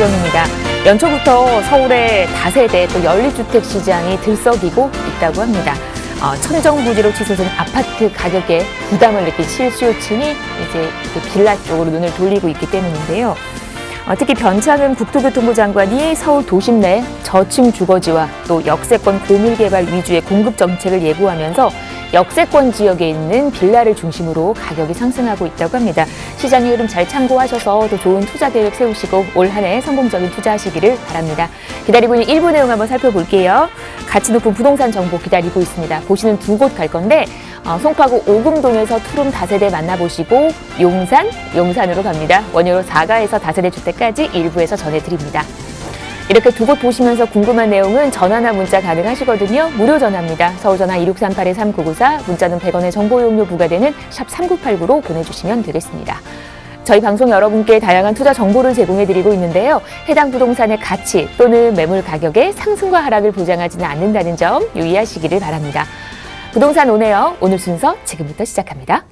풍경입니다. 연초부터 서울의 다세대 또 연립주택 시장이 들썩이고 있다고 합니다. 천정부지로 치솟은 아파트 가격에 부담을 느낀 실수요층이 이제 빌라 쪽으로 눈을 돌리고 있기 때문인데요. 특히 변창흠 국토교통부 장관이 서울 도심 내 저층 주거지와 또 역세권 고밀개발 위주의 공급 정책을 예고하면서 역세권 지역에 있는 빌라를 중심으로 가격이 상승하고 있다고 합니다. 시장의 흐름 잘 참고하셔서 더 좋은 투자 계획 세우시고 올 한 해 성공적인 투자하시기를 바랍니다. 기다리고 있는 1부 내용 한번 살펴볼게요. 가치 높은 부동산 정보 기다리고 있습니다. 보시는 두 곳 갈 건데 송파구 오금동에서 투룸 다세대 만나보시고 용산으로 갑니다. 원효로 4가에서 다세대 주택까지 일부에서 전해드립니다. 이렇게 두 곳 보시면서 궁금한 내용은 전화나 문자 가능하시거든요. 무료 전화입니다. 서울전화 2638-3994, 문자는 100원의 정보 이용료 부과되는 샵 3989로 보내주시면 되겠습니다. 저희 방송 여러분께 다양한 투자 정보를 제공해드리고 있는데요. 해당 부동산의 가치 또는 매물 가격의 상승과 하락을 보장하지는 않는다는 점 유의하시기를 바랍니다. 부동산 오네요. 오늘 순서 지금부터 시작합니다.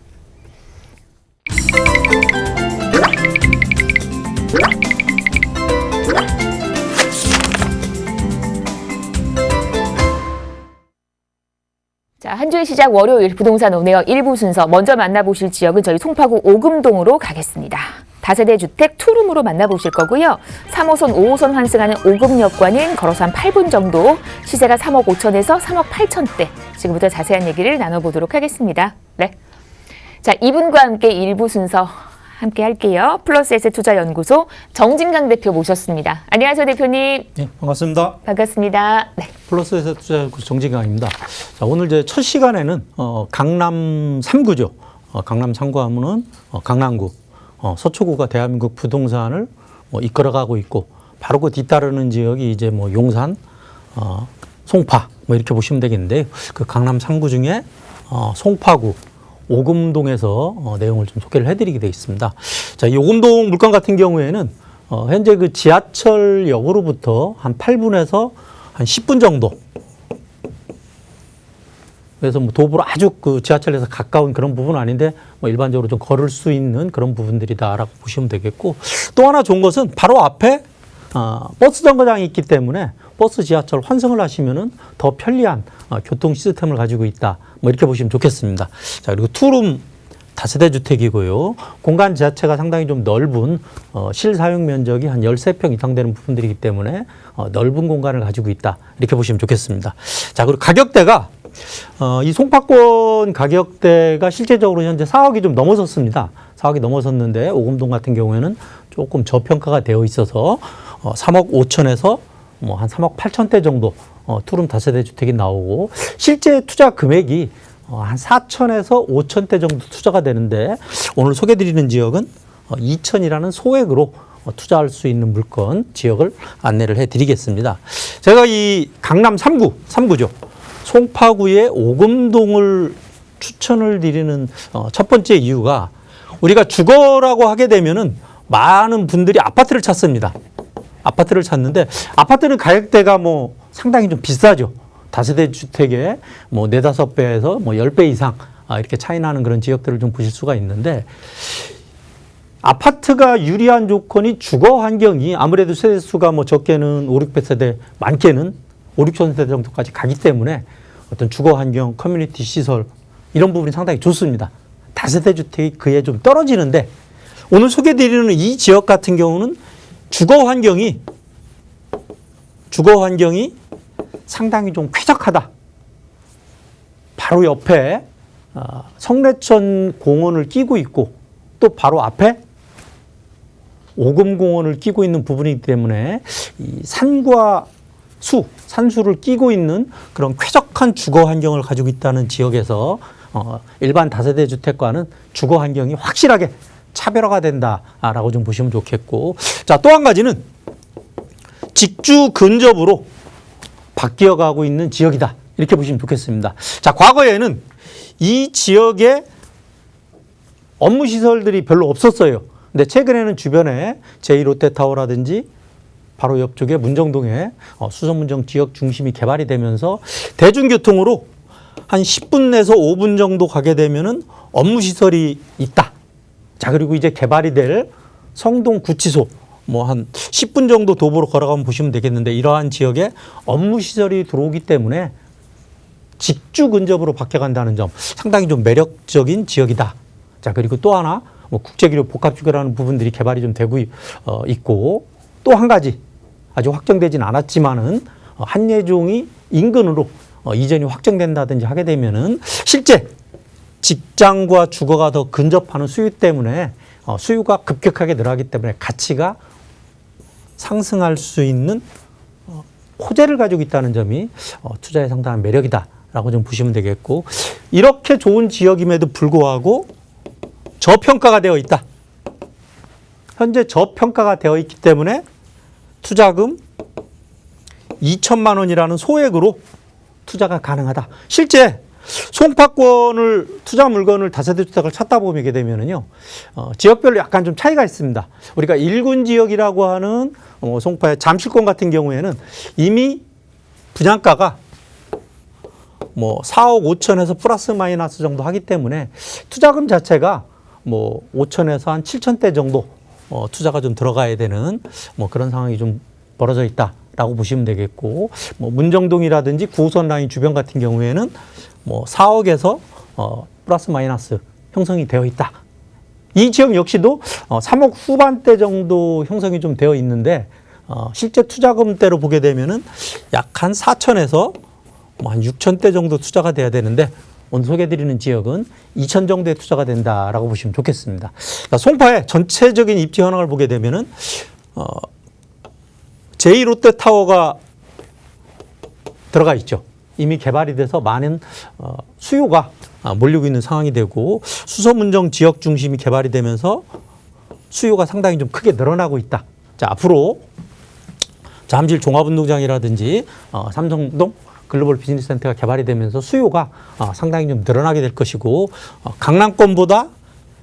자, 한 주의 시작 월요일 부동산 오네요 1부 순서 먼저 만나보실 지역은 저희 송파구 오금동으로 가겠습니다. 다세대 주택 투룸으로 만나보실 거고요. 3호선, 5호선 환승하는 오금역과는 걸어서 한 8분 정도, 시세가 3억 5천에서 3억 8천대. 지금부터 자세한 얘기를 나눠보도록 하겠습니다. 네. 자, 이분과 함께 1부 순서 함께 할게요. 플러스에셋투자연구소 정진강 대표 모셨습니다. 안녕하세요, 대표님. 네, 반갑습니다. 반갑습니다. 네. 플러스에셋투자연구소 정진강입니다. 자, 오늘 이제 첫 시간에는 강남 3구죠. 강남 3구 하면은 강남구, 서초구가 대한민국 부동산을 이끌어가고 있고, 바로 그 뒤따르는 지역이 이제 용산, 송파 이렇게 보시면 되겠는데요. 그 강남 3구 중에 송파구 오금동에서 내용을 좀 소개를 해드리게 되어 있습니다. 자, 이 오금동 물건 같은 경우에는 현재 그 지하철역으로부터 한 8분에서 한 10분 정도. 그래서 도보로 아주 그 지하철에서 가까운 그런 부분은 아닌데 일반적으로 좀 걸을 수 있는 그런 부분들이다라고 보시면 되겠고, 또 하나 좋은 것은 바로 앞에 버스 정거장이 있기 때문에 버스 지하철 환승을 하시면은 더 편리한 교통 시스템을 가지고 있다. 이렇게 보시면 좋겠습니다. 자, 그리고 투룸 다세대 주택이고요. 공간 자체가 상당히 좀 넓은 실사용 면적이 한 13평 이상 되는 부분들이기 때문에 넓은 공간을 가지고 있다. 이렇게 보시면 좋겠습니다. 자, 그리고 가격대가 이 송파권 가격대가 실제적으로 현재 4억이 좀 넘어섰습니다. 4억이 넘어섰는데 오금동 같은 경우에는 조금 저평가가 되어 있어서 3억 5천에서 한 3억 8천대 정도 투룸 다세대 주택이 나오고, 실제 투자 금액이 한 4천에서 5천대 정도 투자가 되는데, 오늘 소개드리는 지역은 2천이라는 소액으로 투자할 수 있는 물건 지역을 안내를 해드리겠습니다. 제가 이 강남 3구죠. 송파구의 오금동을 추천을 드리는 첫 번째 이유가, 우리가 주거라고 하게 되면은 많은 분들이 아파트를 찾습니다. 아파트를 찾는데, 아파트는 가격대가 상당히 좀 비싸죠. 다세대 주택에 4, 5배에서 10배 이상 이렇게 차이 나는 그런 지역들을 좀 보실 수가 있는데, 아파트가 유리한 조건이 주거 환경이 아무래도 세대수가 적게는 5, 600세대, 많게는 5, 6천 세대 정도까지 가기 때문에 어떤 주거 환경, 커뮤니티 시설 이런 부분이 상당히 좋습니다. 다세대 주택이 그에 좀 떨어지는데, 오늘 소개드리는 이 지역 같은 경우는 주거 환경이 상당히 좀 쾌적하다. 바로 옆에 성내천 공원을 끼고 있고, 또 바로 앞에 오금공원을 끼고 있는 부분이기 때문에 이 산과 산수를 끼고 있는 그런 쾌적한 주거 환경을 가지고 있다는 지역에서 일반 다세대 주택과는 주거 환경이 확실하게 차별화가 된다라고 좀 보시면 좋겠고, 자, 또 한 가지는 직주 근접으로 바뀌어가고 있는 지역이다. 이렇게 보시면 좋겠습니다. 자, 과거에는 이 지역에 업무시설들이 별로 없었어요. 근데 최근에는 주변에 제2롯데타워라든지 바로 옆쪽에 문정동에 수서문정 지역 중심이 개발이 되면서 대중교통으로 한 10분 내서 5분 정도 가게 되면은 업무시설이 있다. 자, 그리고 이제 개발이 될 성동 구치소, 뭐 한 10분 정도 도보로 걸어가면 보시면 되겠는데 이러한 지역에 업무 시설이 들어오기 때문에 직주 근접으로 바뀌어간다는 점 상당히 좀 매력적인 지역이다. 자, 그리고 또 하나 뭐 국제기류 복합주거라는 부분들이 개발이 좀 되고 있고 또 한 가지 아직 확정되진 않았지만은 한예종이 인근으로 이전이 확정된다든지 하게 되면은 실제 직장과 주거가 더 근접하는 수요 때문에 수요가 급격하게 늘어나기 때문에 가치가 상승할 수 있는 호재를 가지고 있다는 점이 투자에 상당한 매력이다라고 좀 보시면 되겠고 이렇게 좋은 지역임에도 불구하고 저평가가 되어 있다. 현재 저평가가 되어 있기 때문에 투자금 2천만 원이라는 소액으로 투자가 가능하다. 실제 송파권을 투자 물건을 다세대 주택을 찾다 보게 되면은요, 지역별로 약간 좀 차이가 있습니다. 우리가 1군 지역이라고 하는 송파의 잠실권 같은 경우에는 이미 분양가가 뭐 4억 5천에서 플러스 마이너스 정도 하기 때문에 투자금 자체가 뭐 5천에서 한 7천대 정도 투자가 좀 들어가야 되는 뭐 그런 상황이 좀 벌어져 있다라고 보시면 되겠고, 뭐 문정동이라든지 9호선 라인 주변 같은 경우에는 뭐 4억에서 플러스 마이너스 형성이 되어 있다. 이 지역 역시도 3억 후반대 정도 형성이 좀 되어 있는데 실제 투자금대로 보게 되면은 약 한 4천에서 뭐 한 6천대 정도 투자가 돼야 되는데 오늘 소개해드리는 지역은 2천 정도의 투자가 된다라고 보시면 좋겠습니다. 그러니까 송파의 전체적인 입지 현황을 보게 되면은 제2롯데타워가 들어가 있죠. 이미 개발이 돼서 많은 수요가 몰리고 있는 상황이 되고 수서문정 지역 중심이 개발이 되면서 수요가 상당히 좀 크게 늘어나고 있다. 자, 앞으로 잠실 종합운동장이라든지 삼성동 글로벌 비즈니스 센터가 개발이 되면서 수요가 상당히 좀 늘어나게 될 것이고 강남권보다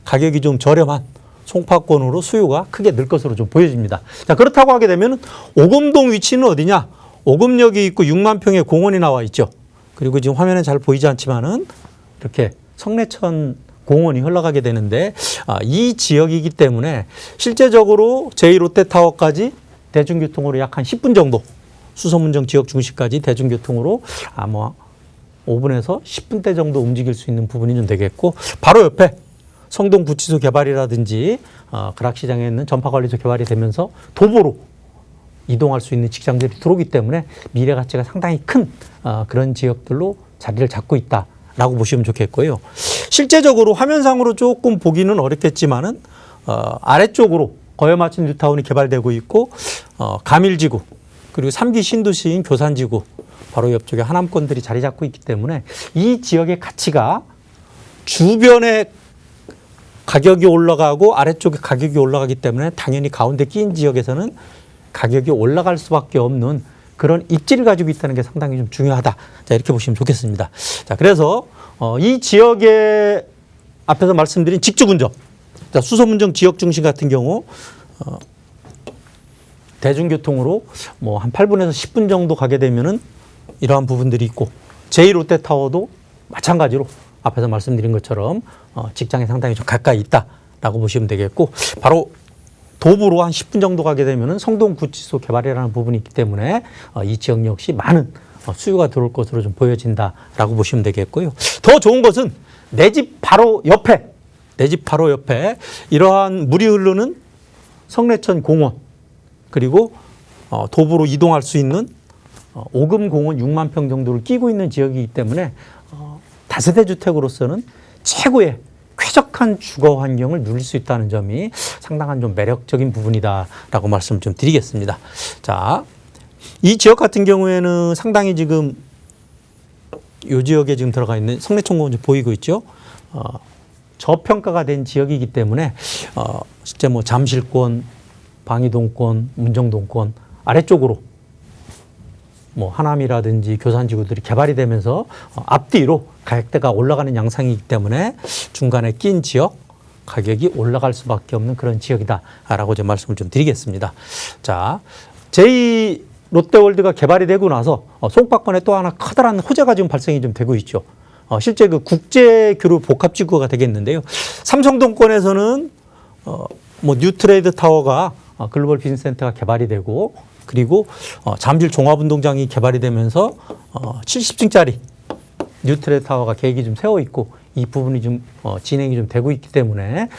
가격이 좀 저렴한 송파권으로 수요가 크게 늘 것으로 좀 보여집니다. 자, 그렇다고 하게 되면 오금동 위치는 어디냐? 오금역이 있고 6만 평의 공원이 나와 있죠. 그리고 지금 화면에 잘 보이지 않지만은 이렇게 성내천 공원이 흘러가게 되는데 이 지역이기 때문에 실제적으로 제2롯데타워까지 대중교통으로 약 한 10분 정도 수서문정 지역 중심까지 대중교통으로 아마 5분에서 10분대 정도 움직일 수 있는 부분이 좀 되겠고 바로 옆에 성동구치소 개발이라든지 그락시장에 있는 전파관리소 개발이 되면서 도보로 이동할 수 있는 직장들이 들어오기 때문에 미래 가치가 상당히 큰 그런 지역들로 자리를 잡고 있다라고 보시면 좋겠고요. 실제적으로 화면상으로 조금 보기는 어렵겠지만은 아래쪽으로 거여마친 뉴타운이 개발되고 있고 가밀지구 그리고 3기 신도시인 교산지구 바로 옆쪽에 하남권들이 자리 잡고 있기 때문에 이 지역의 가치가 주변에 가격이 올라가고 아래쪽에 가격이 올라가기 때문에 당연히 가운데 끼인 지역에서는 가격이 올라갈 수밖에 없는 그런 입지를 가지고 있다는 게 상당히 좀 중요하다. 자, 이렇게 보시면 좋겠습니다. 자, 그래서 이 지역의 앞에서 말씀드린 직주 근접, 자, 수서문정 지역 중심 같은 경우 대중교통으로 뭐 한 8분에서 10분 정도 가게 되면은 이러한 부분들이 있고 제2롯데타워도 마찬가지로 앞에서 말씀드린 것처럼 직장에 상당히 좀 가까이 있다라고 보시면 되겠고 바로 도보로 한 10분 정도 가게 되면은 성동구치소 개발이라는 부분이 있기 때문에 이 지역 역시 많은 수요가 들어올 것으로 좀 보여진다라고 보시면 되겠고요. 더 좋은 것은 내 집 바로 옆에 이러한 물이 흐르는 성내천 공원 그리고 도보로 이동할 수 있는 오금공원 6만 평 정도를 끼고 있는 지역이기 때문에 다세대 주택으로서는 최고의 쾌적한 주거 환경을 누릴 수 있다는 점이 상당한 좀 매력적인 부분이다라고 말씀을 좀 드리겠습니다. 자, 이 지역 같은 경우에는 상당히 지금 이 지역에 지금 들어가 있는 성내천 공원이 보이고 있죠. 저평가가 된 지역이기 때문에 실제 뭐 잠실권, 방이동권, 문정동권 아래쪽으로 뭐 하남이라든지 교산지구들이 개발이 되면서 앞뒤로 가격대가 올라가는 양상이기 때문에 중간에 낀 지역 가격이 올라갈 수밖에 없는 그런 지역이다라고 좀 말씀을 좀 드리겠습니다. 자, 제2 롯데월드가 개발이 되고 나서 송파권에 또 하나 커다란 호재가 지금 발생이 좀 되고 있죠. 실제 그 국제교류 복합지구가 되겠는데요. 삼성동권에서는 뭐 뉴트레이드 타워가 글로벌 비즈니스 센터가 개발이 되고 그리고 잠실 종합운동장이 개발이 되면서 70층짜리 뉴트레 타워가 계획이 좀 세워 있고 이 부분이 좀 진행이 좀 되고 있기 때문에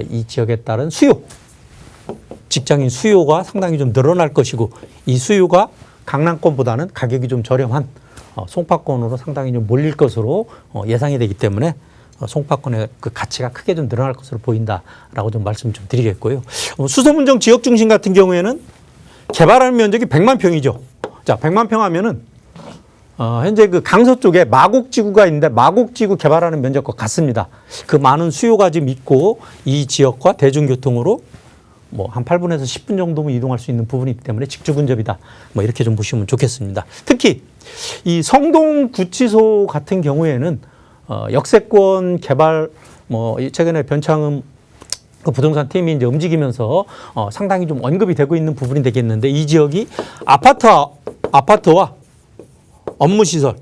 이 지역에 따른 수요, 직장인 수요가 상당히 좀 늘어날 것이고 이 수요가 강남권보다는 가격이 좀 저렴한 송파권으로 상당히 좀 몰릴 것으로 예상이 되기 때문에 송파권의 그 가치가 크게 좀 늘어날 것으로 보인다라고 좀 말씀 좀 드리겠고요. 수서문정 지역 중심 같은 경우에는 개발하는 면적이 100만 평이죠. 자, 100만 평 하면은 현재 그 강서 쪽에 마곡지구가 있는데 마곡지구 개발하는 면적과 같습니다. 그 많은 수요가 지금 있고 이 지역과 대중교통으로 뭐 한 8분에서 10분 정도면 이동할 수 있는 부분이기 때문에 직주 근접이다. 뭐 이렇게 좀 보시면 좋겠습니다. 특히 이 성동구치소 같은 경우에는 역세권 개발 뭐 최근에 변창흠 그 부동산 팀이 이제 움직이면서 상당히 좀 언급이 되고 있는 부분이 되겠는데 이 지역이 아파트와 업무시설,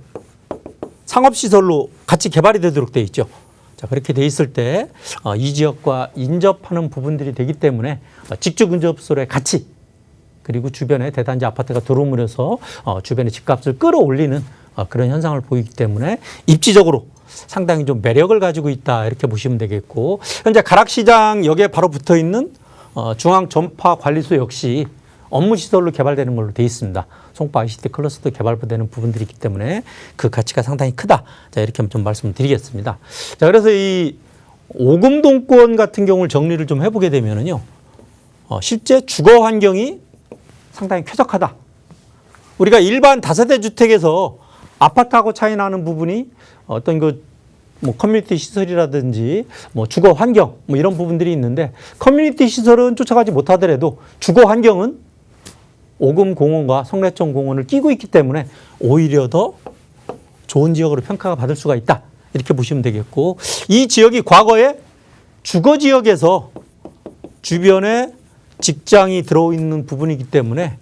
상업시설로 같이 개발이 되도록 되어 있죠. 자, 그렇게 돼 있을 때 이 지역과 인접하는 부분들이 되기 때문에 직주 근접설의 가치 그리고 주변에 대단지 아파트가 들어오면서 주변의 집값을 끌어올리는 그런 현상을 보이기 때문에 입지적으로 상당히 좀 매력을 가지고 있다 이렇게 보시면 되겠고 현재 가락시장역에 바로 붙어 있는 중앙전파관리소 역시 업무시설로 개발되는 걸로 되어 있습니다. 송파 ICT 클러스터 개발되는 부분들이 있기 때문에 그 가치가 상당히 크다. 자, 이렇게 좀 말씀을 드리겠습니다. 자, 그래서 이 오금동권 같은 경우를 정리를 좀 해보게 되면은요, 실제 주거 환경이 상당히 쾌적하다. 우리가 일반 다세대 주택에서 아파트하고 차이 나는 부분이 어떤 뭐 커뮤니티 시설이라든지 뭐 주거 환경 뭐 이런 부분들이 있는데 커뮤니티 시설은 쫓아가지 못하더라도 주거 환경은 오금공원과 성래천 공원을 끼고 있기 때문에 오히려 더 좋은 지역으로 평가가 받을 수가 있다. 이렇게 보시면 되겠고 이 지역이 과거에 주거 지역에서 주변에 직장이 들어있는 부분이기 때문에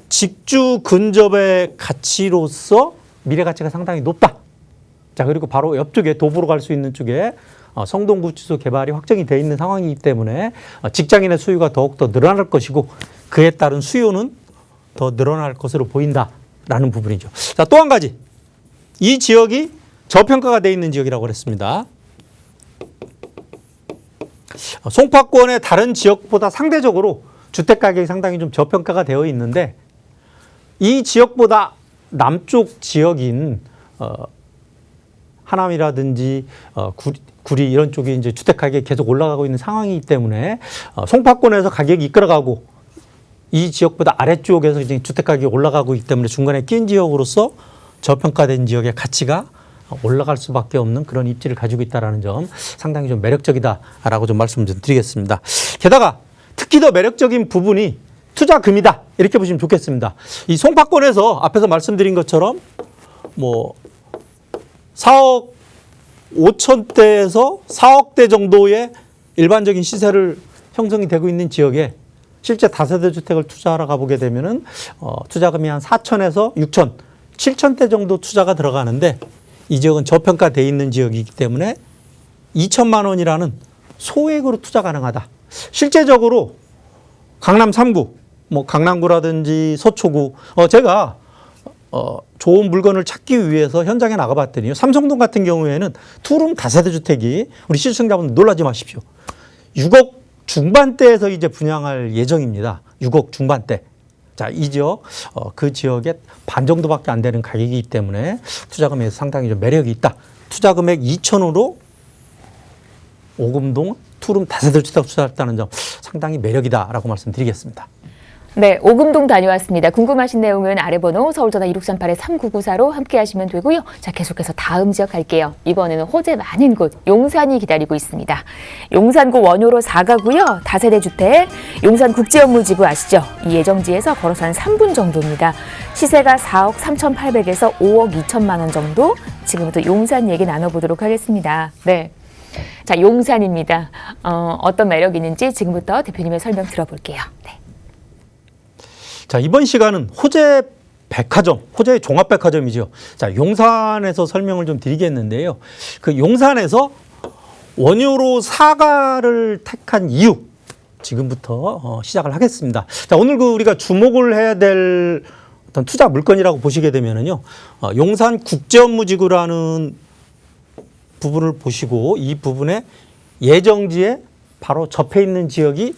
직주 근접의 가치로서 미래 가치가 상당히 높다. 자, 그리고 바로 옆쪽에 도보로 갈 수 있는 쪽에 성동구치소 개발이 확정이 되어 있는 상황이기 때문에 직장인의 수요가 더욱더 늘어날 것이고 그에 따른 수요는 더 늘어날 것으로 보인다라는 부분이죠. 자, 또 한 가지. 이 지역이 저평가가 되어 있는 지역이라고 그랬습니다. 송파권의 다른 지역보다 상대적으로 주택 가격이 상당히 좀 저평가가 되어 있는데 이 지역보다 남쪽 지역인 하남이라든지 구리 이런 쪽에 이제 주택 가격이 계속 올라가고 있는 상황이기 때문에 송파권에서 가격이 이끌어가고 이 지역보다 아래쪽에서 이제 주택 가격이 올라가고 있기 때문에 중간에 낀 지역으로서 저평가된 지역의 가치가 올라갈 수밖에 없는 그런 입지를 가지고 있다는 점 상당히 좀 매력적이다라고 좀 말씀 좀 드리겠습니다. 게다가 특히 더 매력적인 부분이 투자금이다 이렇게 보시면 좋겠습니다. 이 송파권에서 앞에서 말씀드린 것처럼 뭐 4억 5천대에서 4억대 정도의 일반적인 시세를 형성이 되고 있는 지역에 실제 다세대 주택을 투자하러 가보게 되면은 투자금이 한 4천에서 6천, 7천대 정도 투자가 들어가는데 이 지역은 저평가되어 있는 지역이기 때문에 2천만 원이라는 소액으로 투자 가능하다. 실제적으로 강남 3구, 뭐 강남구라든지 서초구, 제가 좋은 물건을 찾기 위해서 현장에 나가봤더니요. 삼성동 같은 경우에는 투룸 다세대 주택이 우리 시청자분들 놀라지 마십시오. 6억 중반대에서 이제 분양할 예정입니다. 6억 중반대. 자, 이 지역, 그 지역에 반 정도밖에 안 되는 가격이기 때문에 투자금에서 상당히 좀 매력이 있다. 투자금액 2천으로 오금동 투룸 다세대 주택 투자했다는 점 상당히 매력이다라고 말씀드리겠습니다. 네, 오금동 다녀왔습니다. 궁금하신 내용은 아래 번호 서울전화 1638-3994로 함께 하시면 되고요. 자, 계속해서 다음 지역 갈게요. 이번에는 호재 많은 곳 용산이 기다리고 있습니다. 용산구 원효로 4가구요. 다세대 주택, 용산국제업무지구 아시죠? 이 예정지에서 걸어서 한 3분 정도입니다. 시세가 4억 3,800에서 5억 2천만 원 정도. 지금부터 용산 얘기 나눠보도록 하겠습니다. 네. 자, 용산입니다. 어떤 매력이 있는지 지금부터 대표님의 설명 들어볼게요. 네. 자, 이번 시간은 호재 백화점, 호재의 종합백화점이죠. 자, 용산에서 설명을 좀 드리겠는데요. 그 용산에서 원효로 4가를 택한 이유, 지금부터 시작을 하겠습니다. 자, 오늘 우리가 주목을 해야 될 어떤 투자 물건이라고 보시게 되면은요, 용산 국제업무지구라는 부분을 보시고 이 부분에 예정지에 바로 접해 있는 지역이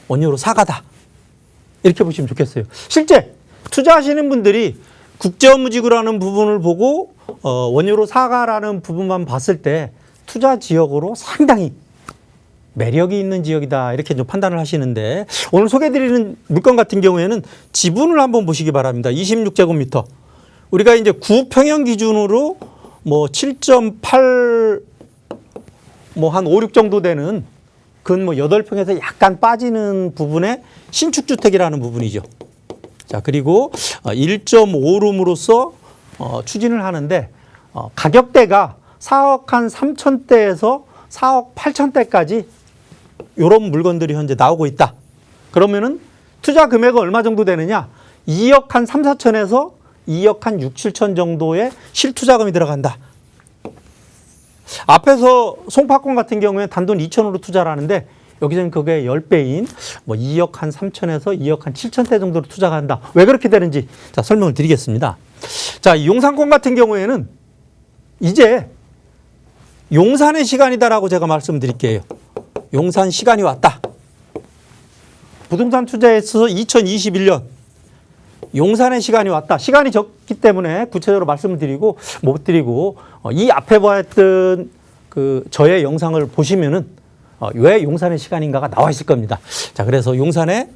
원효로 사가다. 이렇게 보시면 좋겠어요. 실제 투자하시는 분들이 국제업무지구라는 부분을 보고 원효로 사가라는 부분만 봤을 때 투자 지역으로 상당히 매력이 있는 지역이다. 이렇게 좀 판단을 하시는데 오늘 소개해드리는 물건 같은 경우에는 지분을 한번 보시기 바랍니다. 26제곱미터. 우리가 이제 구평형 기준으로 뭐 7.8 뭐 한 5, 6 정도 되는 근 뭐 8평에서 약간 빠지는 부분의 신축주택이라는 부분이죠. 자, 그리고 1.5룸으로서 추진을 하는데 가격대가 4억 한 3천대에서 4억 8천대까지 이런 물건들이 현재 나오고 있다. 그러면은 투자 금액은 얼마 정도 되느냐? 2억 한 3, 4천에서 2억 한 6, 7천 정도의 실투자금이 들어간다. 앞에서 송파권 같은 경우에 단돈 2천으로 투자를 하는데 여기서는 그게 10배인 뭐 2억 한 3천에서 2억 한 7천대 정도로 투자가 한다. 왜 그렇게 되는지 자, 설명을 드리겠습니다. 자, 이 용산권 같은 경우에는 이제 용산의 시간이다라고 제가 말씀드릴게요. 용산 시간이 왔다. 부동산 투자에 있어서 2021년 용산의 시간이 왔다. 시간이 적기 때문에 구체적으로 말씀을 드리고 못 드리고 이 앞에 보았던 그 저의 영상을 보시면은 왜 용산의 시간인가가 나와 있을 겁니다. 자, 그래서 용산의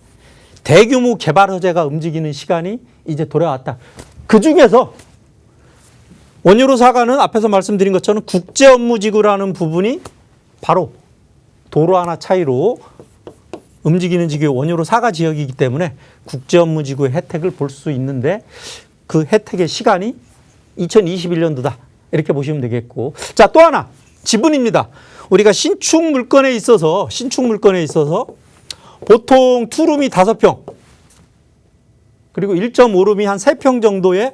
대규모 개발 호재가 움직이는 시간이 이제 돌아왔다. 그 중에서 원효로 사가는 앞에서 말씀드린 것처럼 국제업무지구라는 부분이 바로 도로 하나 차이로 움직이는 지구 원효로 사가 지역이기 때문에 국제업무지구의 혜택을 볼 수 있는데 그 혜택의 시간이 2021년도다. 이렇게 보시면 되겠고. 자, 또 하나 지분입니다. 우리가 신축 물건에 있어서 보통 투룸이 5평 그리고 1.5룸이 한 3평 정도의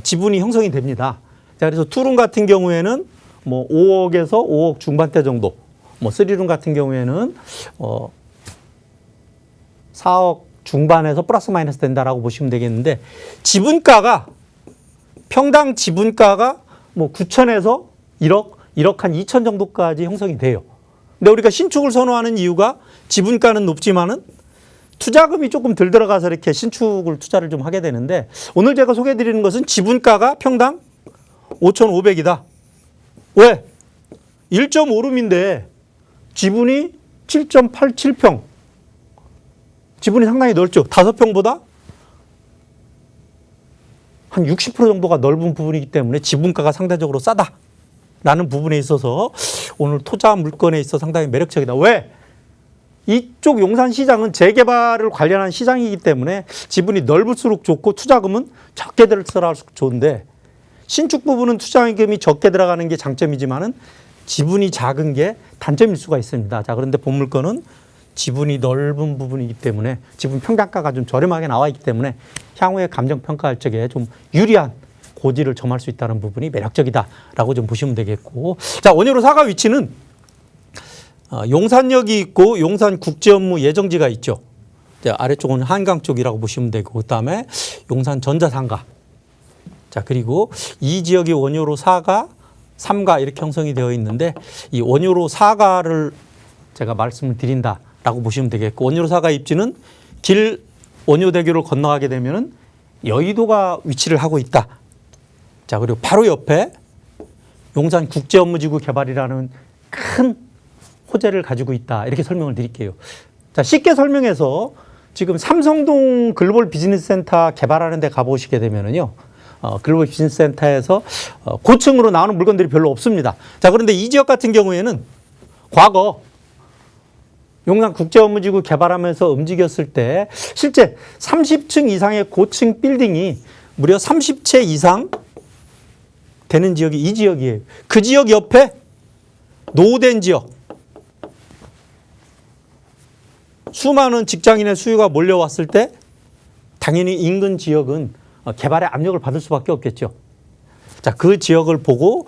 지분이 형성이 됩니다. 자, 그래서 투룸 같은 경우에는 뭐 5억에서 5억 중반대 정도, 뭐 3룸 같은 경우에는 4억 중반에서 플러스 마이너스 된다라고 보시면 되겠는데 지분가가 평당 지분가가 뭐 9천에서 1억 한 2천 정도까지 형성이 돼요. 근데 우리가 신축을 선호하는 이유가 지분가는 높지만은 투자금이 조금 덜 들어가서 이렇게 신축을 투자를 좀 하게 되는데 오늘 제가 소개해 드리는 것은 지분가가 평당 5,500이다. 왜? 1.5룸인데 지분이 7.87평. 지분이 상당히 넓죠. 5평보다 한 60% 정도가 넓은 부분이기 때문에 지분가가 상대적으로 싸다라는 부분에 있어서 오늘 투자 물건에 있어 상당히 매력적이다. 왜? 이쪽 용산 시장은 재개발을 관련한 시장이기 때문에 지분이 넓을수록 좋고 투자금은 적게 들어갈수록 좋은데 신축 부분은 투자금이 적게 들어가는 게 장점이지만은 지분이 작은 게 단점일 수가 있습니다. 자, 그런데 본 물건은 지분이 넓은 부분이기 때문에 지분 평당가가 좀 저렴하게 나와 있기 때문에 향후에 감정 평가할 적에 좀 유리한 고지를 점할 수 있다는 부분이 매력적이다라고 좀 보시면 되겠고. 자, 원효로 사가 위치는 용산역이 있고 용산 국제업무 예정지가 있죠. 자, 아래쪽은 한강 쪽이라고 보시면 되고 그다음에 용산 전자상가. 자, 그리고 이 지역이 원효로 4가, 3가 이렇게 형성이 되어 있는데 이 원효로 4가를 제가 말씀을 드린다라고 보시면 되겠고 원효로 4가 입지는 길 원효대교를 건너가게 되면은 여의도가 위치를 하고 있다. 자, 그리고 바로 옆에 용산 국제업무지구 개발이라는 큰 호재를 가지고 있다. 이렇게 설명을 드릴게요. 자, 쉽게 설명해서 지금 삼성동 글로벌 비즈니스 센터 개발하는 데 가보시게 되면은요. 글로벌 비즈니스 센터에서 고층으로 나오는 물건들이 별로 없습니다. 자, 그런데 이 지역 같은 경우에는 과거 용산 국제업무지구 개발하면서 움직였을 때 실제 30층 이상의 고층 빌딩이 무려 30채 이상 되는 지역이 이 지역이에요. 그 지역 옆에 노후된 지역, 수많은 직장인의 수요가 몰려왔을 때 당연히 인근 지역은 개발의 압력을 받을 수밖에 없겠죠. 자, 그 지역을 보고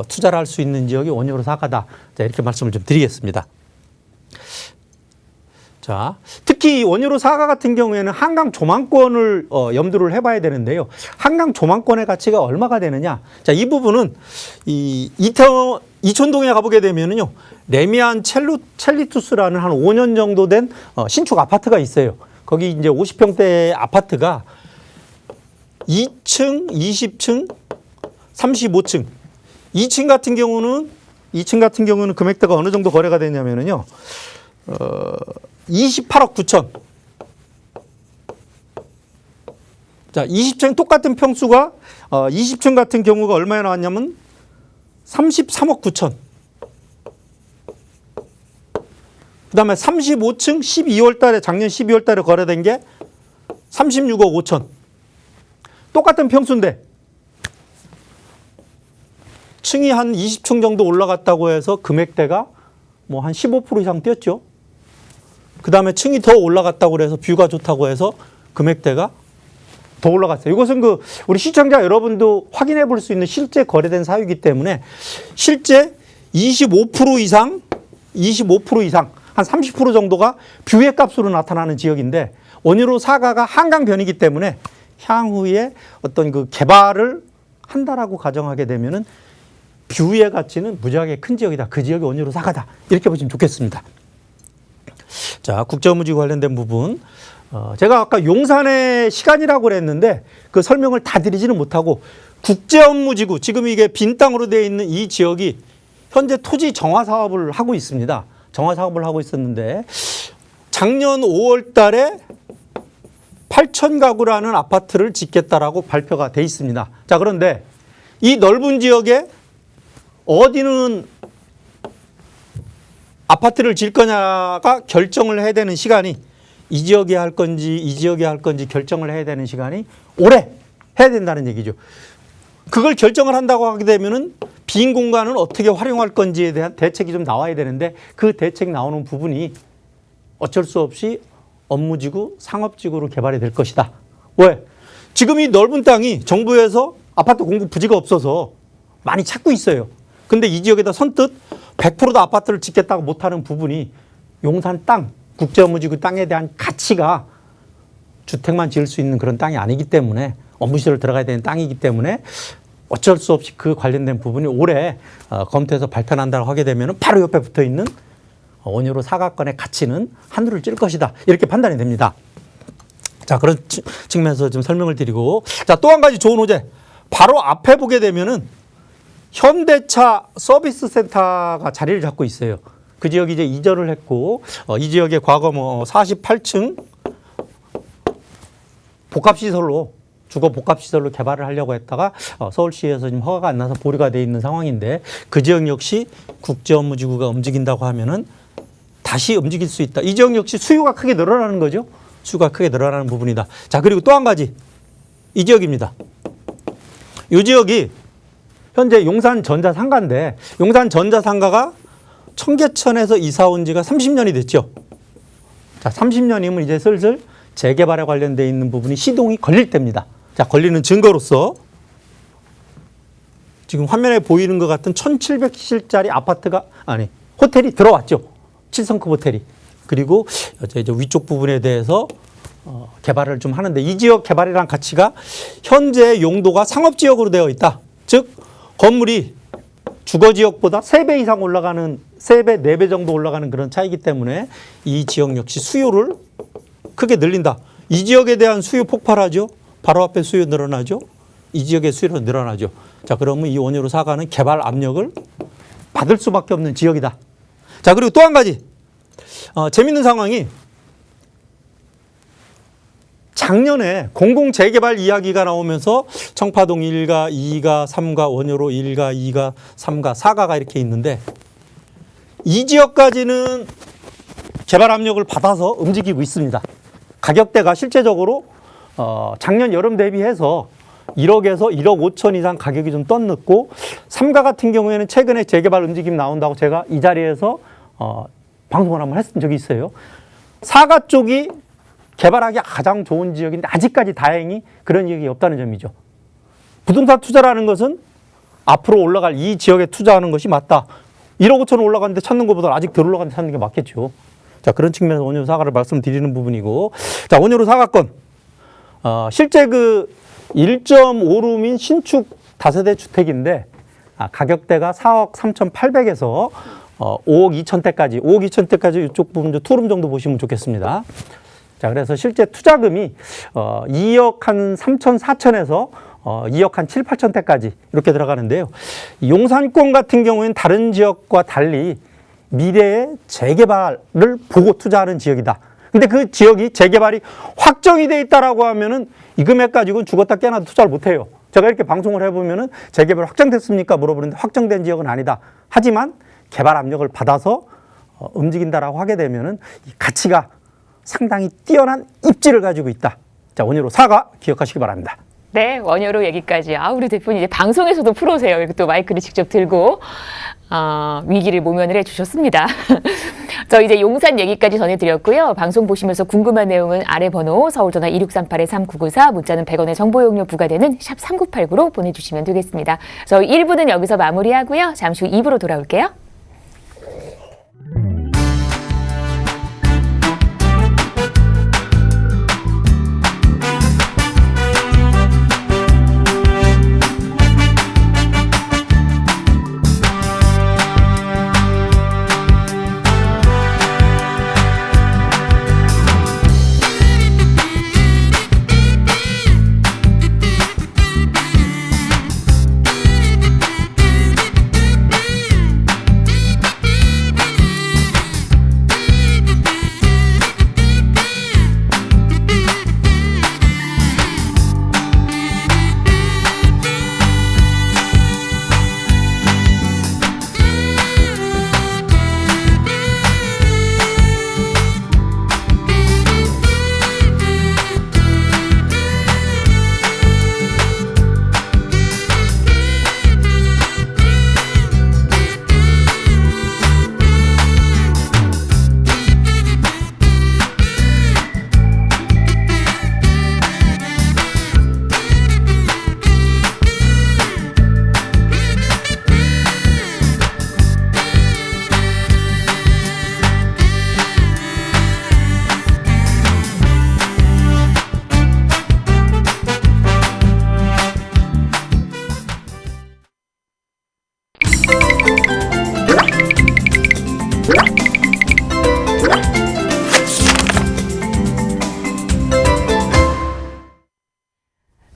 투자를 할 수 있는 지역이 원효로 사가다. 자, 이렇게 말씀을 좀 드리겠습니다. 자, 특히 원유로 사과 같은 경우에는 한강 조망권을 염두를 해봐야 되는데요. 한강 조망권의 가치가 얼마가 되느냐? 자, 이 부분은 이촌동에 가보게 되면은요, 레미안 첼리투스라는 한 5년 정도 된 신축 아파트가 있어요. 거기 이제 50평대 아파트가 2층, 20층, 35층. 2층 같은 경우는 금액대가 어느 정도 거래가 되냐면은요. 28억 9천. 자, 20층 똑같은 평수가 20층 같은 경우가 얼마에 나왔냐면 33억 9천. 그다음에 35층 12월 달에 작년 12월 달에 거래된 게 36억 5천. 똑같은 평수인데 층이 한 20층 정도 올라갔다고 해서 금액대가 뭐 한 15% 이상 뛰었죠. 그 다음에 층이 더 올라갔다고 해서 뷰가 좋다고 해서 금액대가 더 올라갔어요. 이것은 우리 시청자 여러분도 확인해 볼 수 있는 실제 거래된 사유이기 때문에 실제 25% 이상 한 30% 정도가 뷰의 값으로 나타나는 지역인데 원유로 사과가 한강변이기 때문에 향후에 어떤 개발을 한다라고 가정하게 되면은 뷰의 가치는 무지하게 큰 지역이다. 그 지역이 원유로 사과다. 이렇게 보시면 좋겠습니다. 자, 국제업무지구 관련된 부분. 제가 아까 용산의 시간이라고 그랬는데 그 설명을 다 드리지는 못하고 국제업무지구, 지금 이게 빈 땅으로 되어 있는 이 지역이 현재 토지 정화 사업을 하고 있습니다. 정화 사업을 하고 있었는데 작년 5월 달에 8,000가구라는 아파트를 짓겠다라고 발표가 돼 있습니다. 자, 그런데 이 넓은 지역에 어디는 아파트를 질 거냐가 결정을 해야 되는 시간이 이 지역에 할 건지 이 지역에 할 건지 결정을 해야 되는 시간이 올해 해야 된다는 얘기죠. 그걸 결정을 한다고 하게 되면은 빈 공간을 어떻게 활용할 건지에 대한 대책이 좀 나와야 되는데 그 대책 나오는 부분이 어쩔 수 없이 업무지구, 상업지구로 개발이 될 것이다. 왜? 지금 이 넓은 땅이 정부에서 아파트 공급 부지가 없어서 많이 찾고 있어요. 근데 이 지역에다 선뜻 100%다 아파트를 짓겠다고 못하는 부분이 용산 땅, 국제업무지구 땅에 대한 가치가 주택만 지을 수 있는 그런 땅이 아니기 때문에 업무시설 들어가야 되는 땅이기 때문에 어쩔 수 없이 그 관련된 부분이 올해 검토해서 발표한다고 하게 되면 바로 옆에 붙어 있는 원유로 사과권의 가치는 하늘을 찔 것이다. 이렇게 판단이 됩니다. 자, 그런 측면에서 좀 설명을 드리고, 자, 또 한 가지 좋은 호재. 바로 앞에 보게 되면은 현대차 서비스 센터가 자리를 잡고 있어요. 그 지역이 이제 이전을 했고, 이 지역에 과거 48층 복합시설로, 주거 복합시설로 개발을 하려고 했다가 서울시에서 지금 허가가 안 나서 보류가 돼 있는 상황인데 그 지역 역시 국제업무지구가 움직인다고 하면은 다시 움직일 수 있다. 이 지역 역시 수요가 크게 늘어나는 거죠. 수요가 크게 늘어나는 부분이다. 자, 그리고 또 한 가지. 이 지역입니다. 이 지역이 현재 용산 전자상가인데 용산 전자상가가 청계천에서 이사 온 지가 30년이 됐죠. 자, 30년이면 이제 슬슬 재개발에 관련되어 있는 부분이 시동이 걸릴 때입니다. 자, 걸리는 증거로서 지금 화면에 보이는 것 같은 1,700실짜리 호텔이 들어왔죠. 7성급 호텔이. 그리고 이제 위쪽 부분에 대해서 개발을 좀 하는데 이 지역 개발이란 가치가 현재 용도가 상업지역으로 되어 있다. 즉 건물이 주거지역보다 3배 이상 올라가는 3배, 4배 정도 올라가는 그런 차이기 때문에 이 지역 역시 수요를 크게 늘린다. 이 지역에 대한 수요 폭발하죠. 바로 앞에 수요 늘어나죠. 이 지역의 수요는 늘어나죠. 자, 그러면 이 원유로 사과는 개발 압력을 받을 수밖에 없는 지역이다. 자, 그리고 또 한 가지 재밌는 상황이 작년에 공공재개발 이야기가 나오면서 청파동 1가, 2가, 3가, 원효로 1가, 2가, 3가, 4가가 이렇게 있는데 이 지역까지는 개발 압력을 받아서 움직이고 있습니다. 가격대가 실제적으로 작년 여름 대비해서 1억에서 1억 5천 이상 가격이 좀 떴는고 3가 같은 경우에는 최근에 재개발 움직임 나온다고 제가 이 자리에서 방송을 한번 했던 적이 있어요. 4가 쪽이 개발하기 가장 좋은 지역인데 아직까지 다행히 그런 지역이 없다는 점이죠. 부동산 투자라는 것은 앞으로 올라갈 이 지역에 투자하는 것이 맞다. 1억 5천 올라갔는데 찾는 것보다 아직 덜 올라갔는데 찾는 게 맞겠죠. 자, 그런 측면에서 원효 사과를 말씀드리는 부분이고, 자, 원효로 사과권. 실제 그 1.5룸인 신축 다세대 주택인데, 가격대가 4억 3,800에서 5억 2천대까지, 5억 2천대까지 이쪽 부분 투룸 정도 보시면 좋겠습니다. 자, 그래서 실제 투자금이 2억 한 3천, 4천에서 2억 한 7, 8천대까지 이렇게 들어가는데요. 용산권 같은 경우에는 다른 지역과 달리 미래의 재개발을 보고 투자하는 지역이다. 근데 그 지역이 재개발이 확정이 돼 있다라고 하면은 이 금액 가지고는 죽었다 깨어나도 투자를 못 해요. 제가 이렇게 방송을 해보면은 재개발 확정됐습니까? 물어보는데 확정된 지역은 아니다. 하지만 개발 압력을 받아서 움직인다라고 하게 되면은 이 가치가 상당히 뛰어난 입지를 가지고 있다. 자, 원효로 사과 기억하시기 바랍니다. 네, 원효로 얘기까지. 우리 대표님 이제 방송에서도 프로세요. 이렇게 또 마이크를 직접 들고 위기를 모면을 해주셨습니다. 저 이제 용산 얘기까지 전해드렸고요. 방송 보시면서 궁금한 내용은 아래 번호 서울전화 2638-3994 문자는 100원의 정보 이용료 부과되는 샵 3989로 보내주시면 되겠습니다. 저희 1부는 여기서 마무리하고요. 잠시 후 2부로 돌아올게요.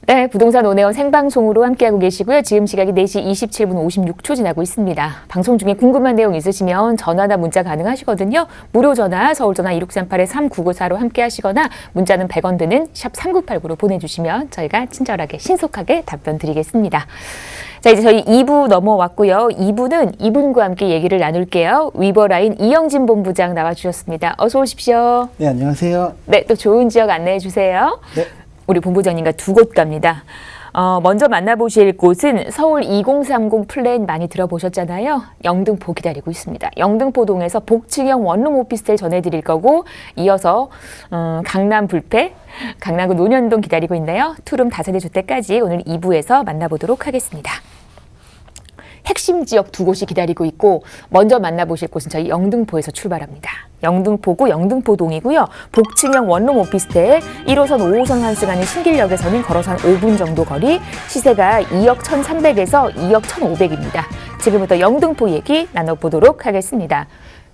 네, 부동산 오네온 생방송으로 함께하고 계시고요. 지금 시각이 4시 27분 56초 지나고 있습니다. 방송 중에 궁금한 내용 있으시면 전화나 문자 가능하시거든요. 무료 전화 서울전화 2638-3994로 함께하시거나 문자는 100원 드는 샵 3989로 보내주시면 저희가 친절하게 신속하게 답변 드리겠습니다. 자, 이제 저희 2부 넘어왔고요. 2부는 이분과 함께 얘기를 나눌게요. 위버라인 이영진 본부장 나와주셨습니다. 어서 오십시오. 네, 안녕하세요. 네, 또 좋은 지역 안내해 주세요. 네. 우리 본부장님과 두 곳 갑니다. 먼저 만나보실 곳은 서울 2030 플랜 많이 들어보셨잖아요. 영등포 기다리고 있습니다. 영등포동에서 복층형 원룸 오피스텔 전해드릴 거고 이어서 강남 불패, 강남구 논현동 기다리고 있네요. 투룸 다세대 주택까지 오늘 2부에서 만나보도록 하겠습니다. 핵심 지역 두 곳이 기다리고 있고 먼저 만나보실 곳은 저희 영등포에서 출발합니다. 영등포구 영등포동이고요. 복층형 원룸 오피스텔 1호선 5호선 환승하는 신길역에서는 걸어서 한 5분 정도 거리, 시세가 2억 1,300에서 2억 1,500입니다. 지금부터 영등포 얘기 나눠보도록 하겠습니다.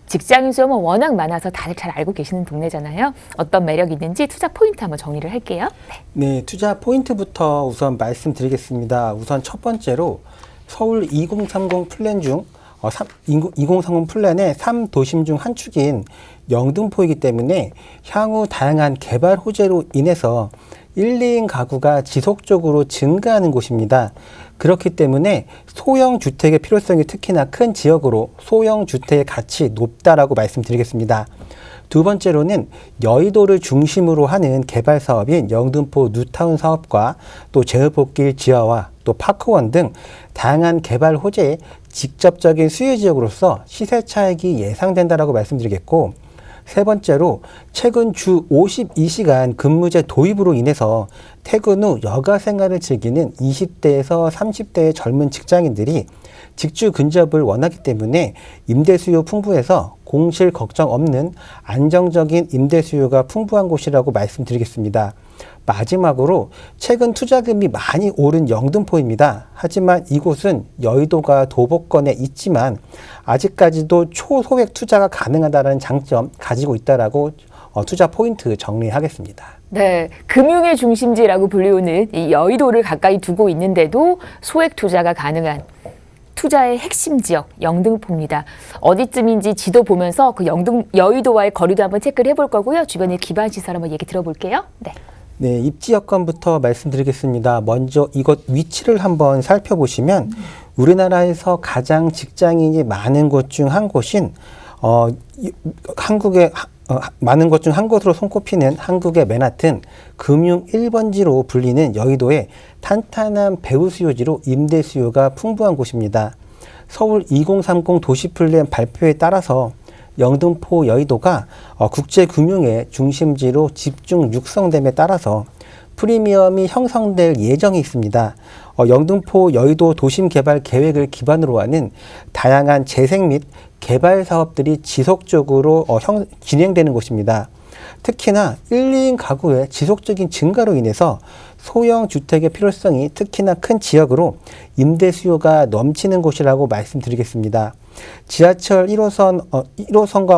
직장인 수요 워낙 많아서 다들 잘 알고 계시는 동네잖아요. 어떤 매력이 있는지 투자 포인트 한번 정리를 할게요. 네, 투자 포인트부터 우선 말씀드리겠습니다. 우선 첫 번째로 서울 2030 플랜 중 2030 플랜의 3도심 중 한 축인 영등포이기 때문에 향후 다양한 개발 호재로 인해서 1, 2인 가구가 지속적으로 증가하는 곳입니다. 그렇기 때문에 소형 주택의 필요성이 특히나 큰 지역으로 소형 주택의 가치 높다라고 말씀드리겠습니다. 두 번째로는 여의도를 중심으로 하는 개발 사업인 영등포 뉴타운 사업과 또 제휴복길 지하와 또 파크원 등 다양한 개발 호재의 직접적인 수요 지역으로서 시세 차익이 예상된다라고 말씀드리겠고, 세 번째로 최근 주 52시간 근무제 도입으로 인해서 퇴근 후 여가 생활을 즐기는 20대에서 30대의 젊은 직장인들이 직주 근접을 원하기 때문에 임대 수요 풍부해서 공실 걱정 없는 안정적인 임대 수요가 풍부한 곳이라고 말씀드리겠습니다. 마지막으로 최근 투자금이 많이 오른 영등포입니다. 하지만 이곳은 여의도가 도보권에 있지만 아직까지도 초소액 투자가 가능하다는 장점 가지고 있다라고 투자 포인트 정리하겠습니다. 네, 금융의 중심지라고 불리우는 이 여의도를 가까이 두고 있는데도 소액 투자가 가능한 투자의 핵심 지역 영등포입니다. 어디쯤인지 지도 보면서 그 여의도와의 거리도 한번 체크를 해볼 거고요. 주변에 기반 시설 한번 얘기 들어볼게요. 네. 네, 입지 여건부터 말씀드리겠습니다. 먼저 이곳 위치를 한번 살펴보시면 우리나라에서 가장 직장인이 많은 곳 중 한 곳인 한국의 많은 것 중 한 곳으로 손꼽히는 한국의 맨하튼 금융 1번지로 불리는 여의도의 탄탄한 배후 수요지로 임대 수요가 풍부한 곳입니다. 서울 2030 도시플랜 발표에 따라서 영등포 여의도가 국제금융의 중심지로 집중 육성됨에 따라서 프리미엄이 형성될 예정이 있습니다. 영등포 여의도 도심 개발 계획을 기반으로 하는 다양한 재생 및 개발 사업들이 지속적으로 진행되는 곳입니다. 특히나 1, 2인 가구의 지속적인 증가로 인해서 소형 주택의 필요성이 특히나 큰 지역으로 임대 수요가 넘치는 곳이라고 말씀드리겠습니다. 지하철 1호선과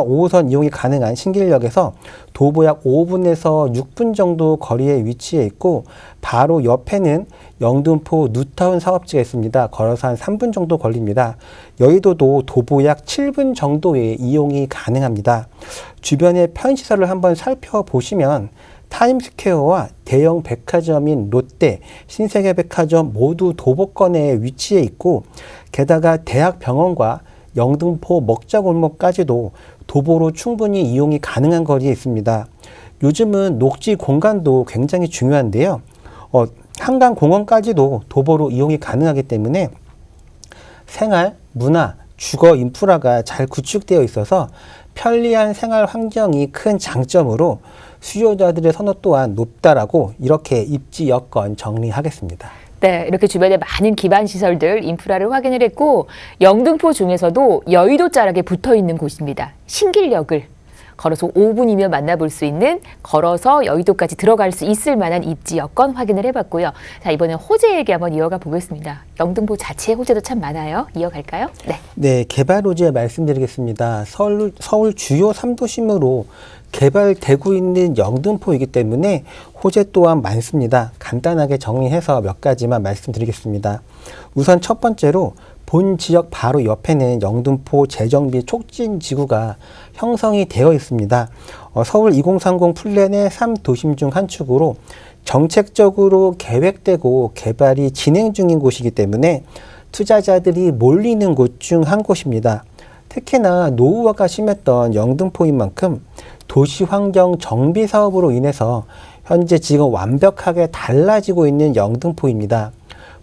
5호선 이용이 가능한 신길역에서 도보 약 5분에서 6분 정도 거리에 위치해 있고 바로 옆에는 영등포 뉴타운 사업지가 있습니다. 걸어서 한 3분 정도 걸립니다. 여의도도 도보 약 7분 정도의 이용이 가능합니다. 주변의 편의시설을 한번 살펴보시면 타임스퀘어와 대형 백화점인 롯데, 신세계백화점 모두 도보권에 위치해 있고 게다가 대학병원과 영등포 먹자골목까지도 도보로 충분히 이용이 가능한 거리에 있습니다. 요즘은 녹지 공간도 굉장히 중요한데요. 한강공원까지도 도보로 이용이 가능하기 때문에 생활, 문화, 주거 인프라가 잘 구축되어 있어서 편리한 생활 환경이 큰 장점으로 수요자들의 선호 또한 높다라고 이렇게 입지 여건 정리하겠습니다. 네, 이렇게 주변에 많은 기반 시설들, 인프라를 확인을 했고 영등포 중에서도 여의도 자락에 붙어 있는 곳입니다. 신길역을 걸어서 5분이면 만나볼 수 있는 걸어서 여의도까지 들어갈 수 있을 만한 입지 여건 확인을 해봤고요. 자, 이번엔 호재 얘기 한번 이어가 보겠습니다. 영등포 자체의 호재도 참 많아요. 이어갈까요? 네. 네, 개발 호재 말씀드리겠습니다. 서울 주요 3도심으로 개발되고 있는 영등포이기 때문에 호재 또한 많습니다. 간단하게 정리해서 몇 가지만 말씀드리겠습니다. 우선 첫 번째로 본 지역 바로 옆에는 영등포 재정비 촉진지구가 형성이 되어 있습니다. 서울 2030 플랜의 3도심 중 한 축으로 정책적으로 계획되고 개발이 진행 중인 곳이기 때문에 투자자들이 몰리는 곳 중 한 곳입니다. 특히나 노후화가 심했던 영등포인 만큼 도시환경 정비 사업으로 인해서 현재 지금 완벽하게 달라지고 있는 영등포입니다.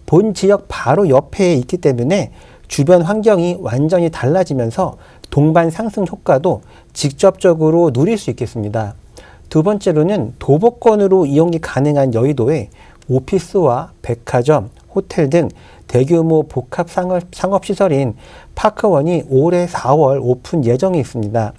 본 지역 바로 옆에 있기 때문에 주변 환경이 완전히 달라지면서 동반 상승 효과도 직접적으로 누릴 수 있겠습니다. 두 번째로는 도보권으로 이용이 가능한 여의도에 오피스와 백화점, 호텔 등 대규모 복합 상업시설인 파크원이 올해 4월 오픈 예정이 있습니다.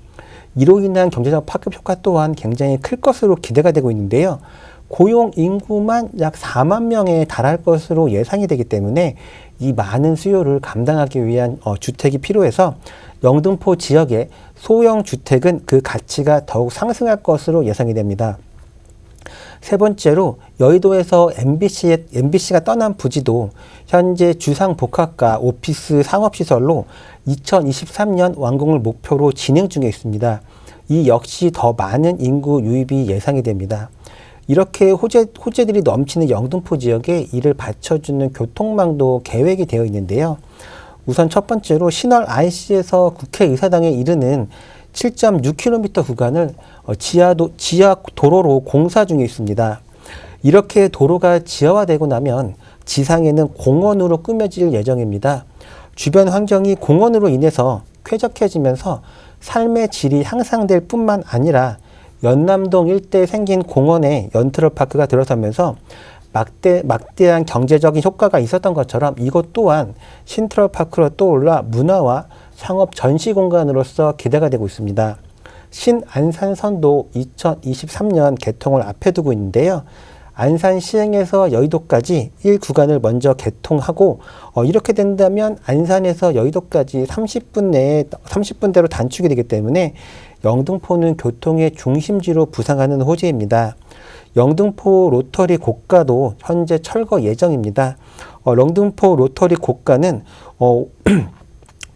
이로 인한 경제적 파급 효과 또한 굉장히 클 것으로 기대가 되고 있는데요. 고용 인구만 약 4만 명에 달할 것으로 예상이 되기 때문에 이 많은 수요를 감당하기 위한 주택이 필요해서 영등포 지역의 소형 주택은 그 가치가 더욱 상승할 것으로 예상이 됩니다. 세 번째로 여의도에서 MBC가 떠난 부지도 현재 주상복합과 오피스 상업시설로 2023년 완공을 목표로 진행 중에 있습니다. 이 역시 더 많은 인구 유입이 예상이 됩니다. 이렇게 호재들이 넘치는 영등포 지역에 이를 받쳐주는 교통망도 계획이 되어 있는데요. 우선 첫 번째로 신월 IC에서 국회의사당에 이르는 7.6km 구간을 지하 도로로 공사 중에 있습니다. 이렇게 도로가 지하화되고 나면 지상에는 공원으로 꾸며질 예정입니다. 주변 환경이 공원으로 인해서 쾌적해지면서 삶의 질이 향상될 뿐만 아니라 연남동 일대에 생긴 공원에 연트럴파크가 들어서면서 막대한 경제적인 효과가 있었던 것처럼 이것 또한 신트럴파크로 떠올라 문화와 상업 전시 공간으로서 기대가 되고 있습니다. 신안산선도 2023년 개통을 앞에 두고 있는데요. 안산 시흥에서 여의도까지 1구간을 먼저 개통하고 이렇게 된다면 안산에서 여의도까지 30분대로 단축이 되기 때문에 영등포는 교통의 중심지로 부상하는 호재입니다. 영등포 로터리 고가도 현재 철거 예정입니다. 영등포 로터리 고가는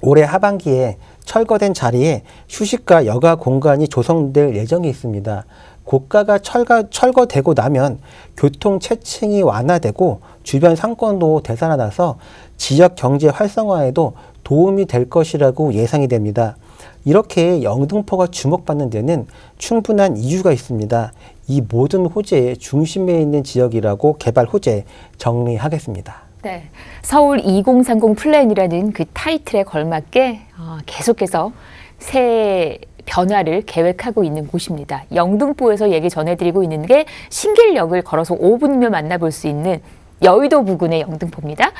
올해 하반기에 철거된 자리에 휴식과 여가 공간이 조성될 예정이 있습니다. 고가가 철거되고 나면 교통 체증이 완화되고 주변 상권도 되살아나서 지역 경제 활성화에도 도움이 될 것이라고 예상이 됩니다. 이렇게 영등포가 주목받는 데는 충분한 이유가 있습니다. 이 모든 호재의 중심에 있는 지역이라고 개발 호재 정리하겠습니다. 네, 서울 2030 플랜이라는 그 타이틀에 걸맞게 계속해서 새 변화를 계획하고 있는 곳입니다. 영등포에서 얘기 전해드리고 있는 게 신길역을 걸어서 5분이면 만나볼 수 있는 여의도 부근의 영등포입니다.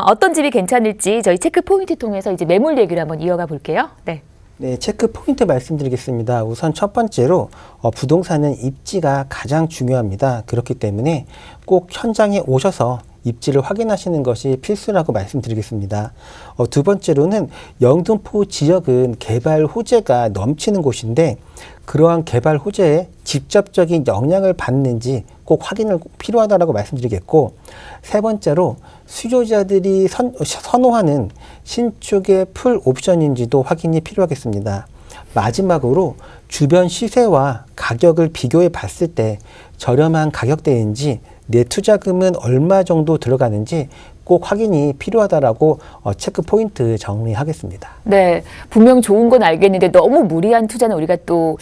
어떤 집이 괜찮을지 저희 체크 포인트 통해서 이제 매물 얘기를 한번 이어가 볼게요. 네. 네, 체크 포인트 말씀드리겠습니다. 우선 첫 번째로 부동산은 입지가 가장 중요합니다. 그렇기 때문에 꼭 현장에 오셔서 입지를 확인하시는 것이 필수라고 말씀드리겠습니다. 두 번째로는 영등포 지역은 개발 호재가 넘치는 곳인데 그러한 개발 호재에 직접적인 영향을 받는지 꼭 확인을 필요하다고 말씀드리겠고, 세 번째로 수요자들이 선호하는 신축의 풀 옵션인지도 확인이 필요하겠습니다. 마지막으로 주변 시세와 가격을 비교해 봤을 때 저렴한 가격대인지 내 투자금은 얼마 정도 들어가는지 꼭 확인이 필요하다라고 체크 포인트 정리하겠습니다. 네, 분명 좋은 건 알겠는데 너무 무리한 투자는 우리가 또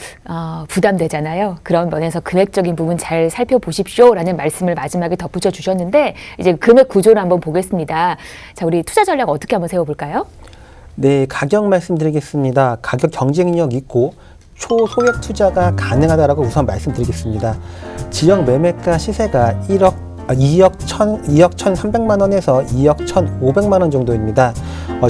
부담되잖아요. 그런 면에서 금액적인 부분 잘 살펴보십시오라는 말씀을 마지막에 덧붙여 주셨는데 이제 금액 구조를 한번 보겠습니다. 자, 우리 투자 전략 어떻게 한번 세워볼까요? 네, 가격 말씀드리겠습니다. 가격 경쟁력 있고 초소액 투자가 가능하다라고 우선 말씀드리겠습니다. 지역 매매가 시세가 2억 1,300만 원에서 2억 1,500만 원 정도입니다.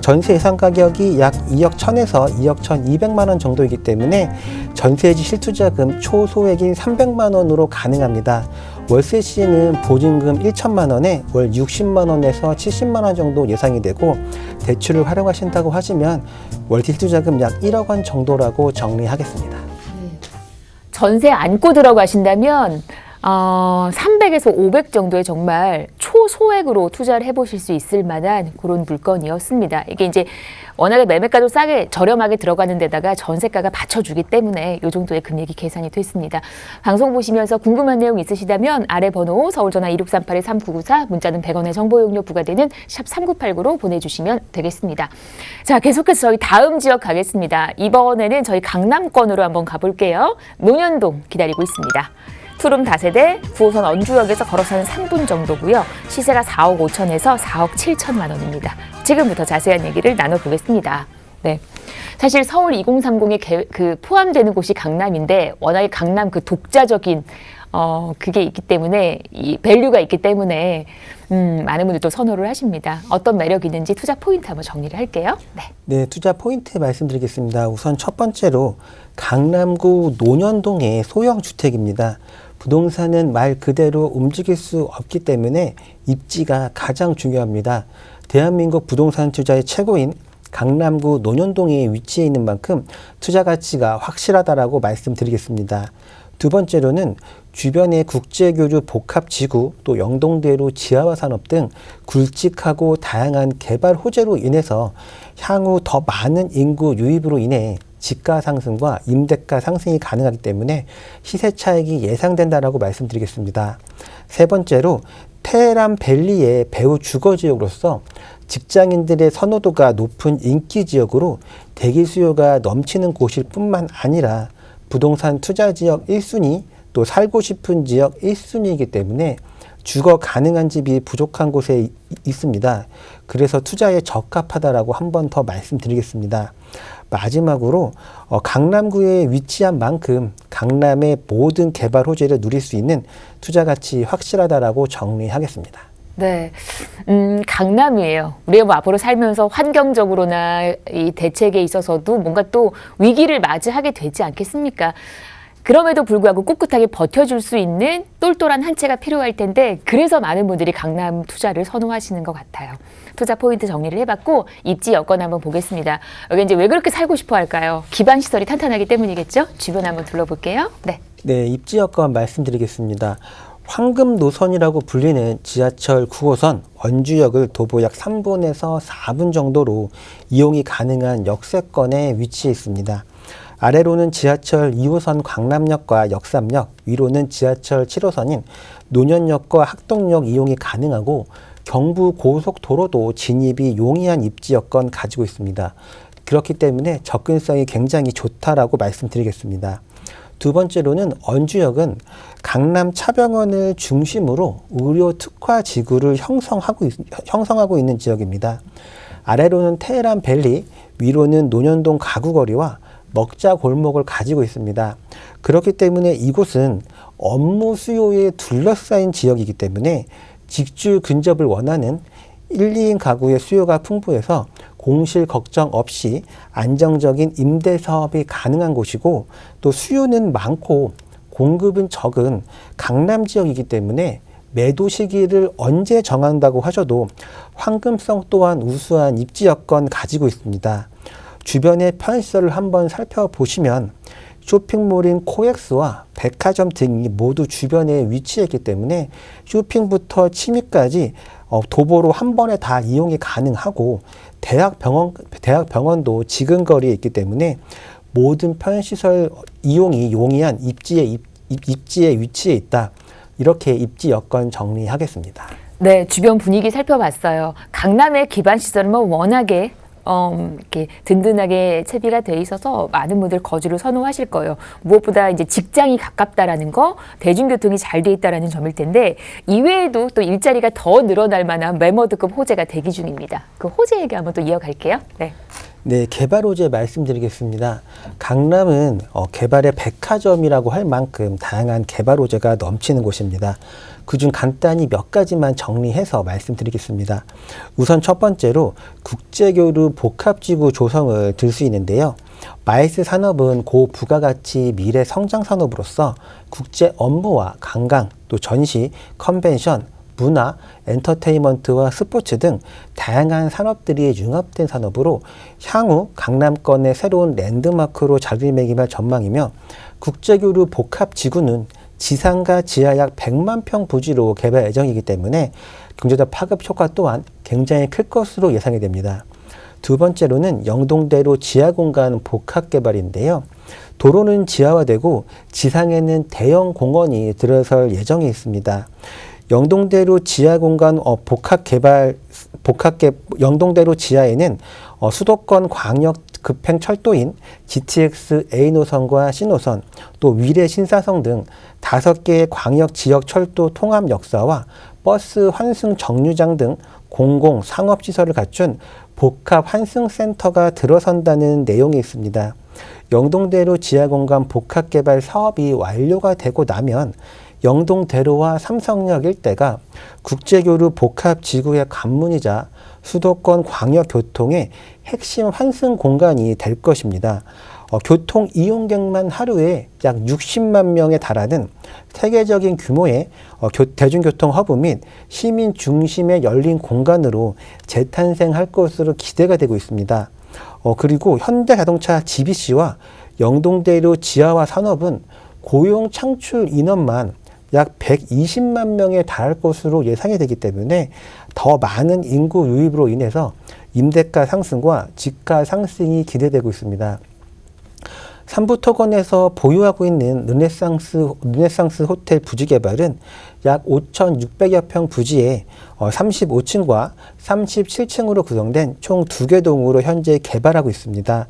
전세 예상 가격이 약 2억 1,000에서 2억 1,200만 원 정도이기 때문에 전세지 실투자금 초소액인 300만 원으로 가능합니다. 월세 시에는 보증금 1천만 원에 월 60만 원에서 70만 원 정도 예상이 되고 대출을 활용하신다고 하시면 월세 실투자금 약 1억 원 정도라고 정리하겠습니다. 전세 안고 들어가신다면 300에서 500 정도의 정말 초소액으로 투자를 해보실 수 있을 만한 그런 물건이었습니다. 이게 이제 워낙에 매매가도 싸게 저렴하게 들어가는 데다가 전세가가 받쳐주기 때문에 이 정도의 금액이 계산이 됐습니다. 방송 보시면서 궁금한 내용 있으시다면 아래 번호 서울전화 2638-3994 문자는 100원의 정보 이용료 부과되는 샵 3989로 보내주시면 되겠습니다. 자, 계속해서 저희 다음 지역 가겠습니다. 이번에는 저희 강남권으로 한번 가볼게요. 논현동 기다리고 있습니다. 투룸 다세대 9호선 언주역에서 걸어서 한 3분 정도고요. 시세가 4억 5천에서 4억 7천만 원입니다. 지금부터 자세한 얘기를 나눠보겠습니다. 네, 사실 서울 2030에 포함되는 곳이 강남인데 워낙에 강남 그 독자적인 그게 있기 때문에 이 밸류가 있기 때문에 많은 분들도 선호를 하십니다. 어떤 매력이 있는지 투자 포인트 한번 정리를 할게요. 네, 투자 포인트 말씀드리겠습니다. 우선 첫 번째로 강남구 논현동의 소형 주택입니다. 부동산은 말 그대로 움직일 수 없기 때문에 입지가 가장 중요합니다. 대한민국 부동산 투자의 최고인 강남구 논현동에 위치해 있는 만큼 투자 가치가 확실하다라고 말씀드리겠습니다. 두 번째로는 주변의 국제교류 복합지구 또 영동대로 지하화 산업 등 굵직하고 다양한 개발 호재로 인해서 향후 더 많은 인구 유입으로 인해 지가 상승과 임대가 상승이 가능하기 때문에 시세 차익이 예상된다라고 말씀드리겠습니다. 세 번째로 테헤란 밸리의 배후 주거 지역으로서 직장인들의 선호도가 높은 인기 지역으로 대기 수요가 넘치는 곳일 뿐만 아니라 부동산 투자 지역 1순위 또 살고 싶은 지역 1순위이기 때문에 주거 가능한 집이 부족한 곳에 있습니다. 그래서 투자에 적합하다라고 한 번 더 말씀드리겠습니다. 마지막으로 강남구에 위치한 만큼 강남의 모든 개발 호재를 누릴 수 있는 투자 가치 확실하다라고 정리하겠습니다. 네, 강남이에요. 우리가 뭐 앞으로 살면서 환경적으로나 이 대책에 있어서도 뭔가 또 위기를 맞이하게 되지 않겠습니까? 그럼에도 불구하고 꿋꿋하게 버텨줄 수 있는 똘똘한 한 채가 필요할 텐데 그래서 많은 분들이 강남 투자를 선호하시는 것 같아요. 투자 포인트 정리를 해봤고 입지 여건 한번 보겠습니다. 여기 이제 왜 그렇게 살고 싶어 할까요? 기반 시설이 탄탄하기 때문이겠죠? 주변 한번 둘러볼게요. 네. 네, 입지 여건 말씀드리겠습니다. 황금 노선이라고 불리는 지하철 9호선 원주역을 도보 약 3분에서 4분 정도로 이용이 가능한 역세권에 위치해 있습니다. 아래로는 지하철 2호선 광남역과 역삼역, 위로는 지하철 7호선인 논현역과 학동역 이용이 가능하고 경부 고속도로도 진입이 용이한 입지 여건 가지고 있습니다. 그렇기 때문에 접근성이 굉장히 좋다라고 말씀드리겠습니다. 두 번째로는 원주역은 강남 차병원을 중심으로 의료 특화 지구를 형성하고 있는 지역입니다. 아래로는 테헤란 밸리, 위로는 논현동 가구거리와 먹자 골목을 가지고 있습니다. 그렇기 때문에 이곳은 업무 수요에 둘러싸인 지역이기 때문에 직주 근접을 원하는 1, 2인 가구의 수요가 풍부해서 공실 걱정 없이 안정적인 임대 사업이 가능한 곳이고 또 수요는 많고 공급은 적은 강남 지역이기 때문에 매도 시기를 언제 정한다고 하셔도 황금성 또한 우수한 입지 여건 가지고 있습니다. 주변의 편의시설을 한번 살펴보시면 쇼핑몰인 코엑스와 백화점 등이 모두 주변에 위치해 있기 때문에 쇼핑부터 취미까지 도보로 한 번에 다 이용이 가능하고 대학병원도 지근거리에 있기 때문에 모든 편의시설 이용이 용이한 입지에 위치해 있다. 이렇게 입지 여건 정리하겠습니다. 네, 주변 분위기 살펴봤어요. 강남의 기반 시설은 뭐 워낙에 이렇게 든든하게 채비가 돼 있어서 많은 분들 거주를 선호하실 거예요. 무엇보다 이제 직장이 가깝다라는 거, 대중교통이 잘 돼 있다라는 점일 텐데 이외에도 또 일자리가 더 늘어날 만한 매머드급 호재가 대기 중입니다. 그 호재 얘기 한번 또 이어갈게요. 네. 네, 개발 호재 말씀드리겠습니다. 강남은 개발의 백화점이라고 할 만큼 다양한 개발 호재가 넘치는 곳입니다. 그중 간단히 몇 가지만 정리해서 말씀드리겠습니다. 우선 첫 번째로 국제교류 복합지구 조성을 들 수 있는데요. 마이스 산업은 고부가가치 미래 성장 산업으로서 국제 업무와 관광, 또 전시, 컨벤션, 문화, 엔터테인먼트와 스포츠 등 다양한 산업들이 융합된 산업으로 향후 강남권의 새로운 랜드마크로 자리매김할 전망이며 국제교류 복합지구는 지상과 지하 약 100만 평 부지로 개발 예정이기 때문에 경제적 파급 효과 또한 굉장히 클 것으로 예상이 됩니다. 두 번째로는 영동대로 지하공간 복합개발인데요. 도로는 지하화되고 지상에는 대형 공원이 들어설 예정이 있습니다. 영동대로 지하공간 영동대로 지하에는 수도권 광역 급행 철도인 GTX A노선과 C노선, 또 위례 신사성 등 5개의 광역 지역 철도 통합 역사와 버스 환승 정류장 등 공공 상업시설을 갖춘 복합 환승센터가 들어선다는 내용이 있습니다. 영동대로 지하공간 복합개발 사업이 완료가 되고 나면 영동대로와 삼성역 일대가 국제교류 복합지구의 관문이자 수도권 광역교통의 핵심 환승 공간이 될 것입니다. 교통 이용객만 하루에 약 60만 명에 달하는 세계적인 규모의 대중교통 허브 및 시민 중심의 열린 공간으로 재탄생할 것으로 기대가 되고 있습니다. 그리고 현대자동차 GBC와 영동대로 지하화 산업은 고용 창출 인원만 약 120만 명에 달할 것으로 예상이 되기 때문에 더 많은 인구 유입으로 인해서 임대가 상승과 지가 상승이 기대되고 있습니다. 삼부토건에서 보유하고 있는 르네상스 호텔 부지 개발은 약 5,600여 평 부지에 35층과 37층으로 구성된 총 2개 동으로 현재 개발하고 있습니다.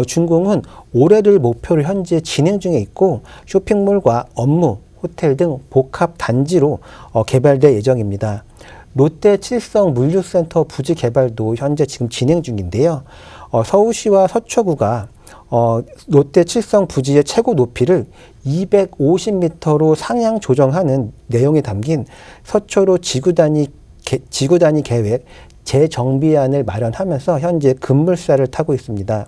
준공은 올해를 목표로 현재 진행 중에 있고 쇼핑몰과 업무, 호텔 등 복합 단지로 개발될 예정입니다. 롯데 칠성 물류센터 부지 개발도 현재 지금 진행 중인데요. 서울시와 서초구가 롯데 칠성 부지의 최고 높이를 250m로 상향 조정하는 내용이 담긴 서초로 지구 단위 계획 재정비안을 마련하면서 현재 급물살을 타고 있습니다.